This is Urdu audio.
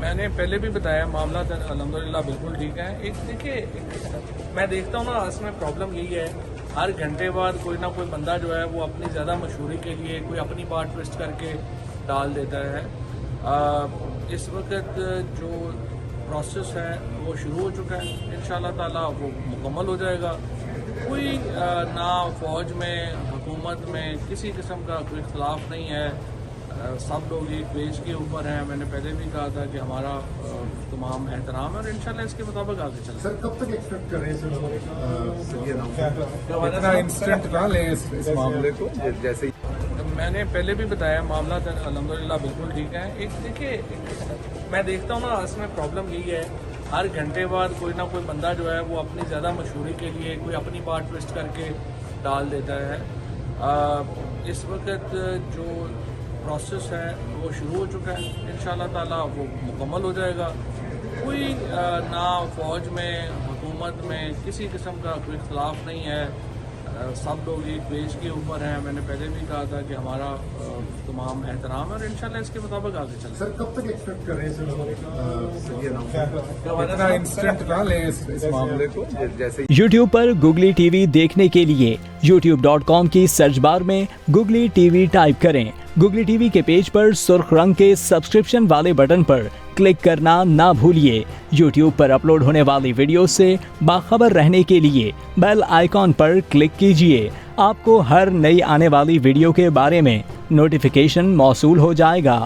میں نے پہلے بھی بتایا معاملہ الحمدللہ بالکل ٹھیک ہے. دیکھیے میں دیکھتا ہوں نا اس میں پرابلم یہی ہے ہر گھنٹے بعد کوئی نہ کوئی بندہ جو ہے وہ اپنی زیادہ مشہوری کے لیے کوئی اپنی بات ٹویسٹ کر کے ڈال دیتا ہے. اس وقت جو پروسیس ہے وہ شروع ہو چکا ہے, انشاءاللہ تعالیٰ وہ مکمل ہو جائے گا. کوئی نہ فوج میں حکومت میں کسی قسم کا کوئی اختلاف نہیں ہے. سب لوگ ایک پیج کے اوپر ہیں. میں نے پہلے بھی کہا تھا کہ ہمارا تمام احترام ہے اور انشاءاللہ اس کے مطابق آگے چلیں. سر کب تک ایکسپیکٹ کر رہے ہیں کتنا انسٹنٹ نہ لیں اس معاملے کو جیسے میں نے پہلے بھی بتایا معاملہ الحمدللہ بالکل ٹھیک ہے. دیکھیے میں دیکھتا ہوں نا اس میں پرابلم یہی ہے ہر گھنٹے بعد کوئی نہ کوئی بندہ جو ہے وہ اپنی زیادہ مشہوری کے لیے کوئی اپنی بات ٹویسٹ کر کے ڈال دیتا ہے. اس وقت جو پروسیس ہے وہ شروع ہو چکا ہے, انشاءاللہ تعالیٰ وہ مکمل ہو جائے گا. کوئی نہ فوج میں حکومت میں کسی قسم کا کوئی اختلاف نہیں ہے. سب لوگ ایک پیج کے اوپر ہیں. میں نے پہلے بھی کہا تھا کہ ہمارا تمام احترام ہے اور انشاءاللہ اس کے مطابق آگے چلیں. سر کب تک ایکسپیکٹ کر رہے ہیں کتنا انسٹنٹ نہ لیں اس معاملے کو جیسے یوٹیوب پر گوگلی ٹی وی دیکھنے کے لیے youtube.com کی سرچ بار میں گوگلی ٹی وی ٹائپ کریں. گوگلی ٹی وی کے پیج پر سرخ رنگ کے سبسکرپشن والے بٹن پر کلک کرنا نہ بھولیے. یوٹیوب پر اپلوڈ ہونے والی ویڈیو سے باخبر رہنے کے لیے بیل آئیکن پر کلک کیجیے. آپ کو ہر نئی آنے والی ویڈیو کے بارے میں نوٹیفیکیشن موصول ہو جائے گا.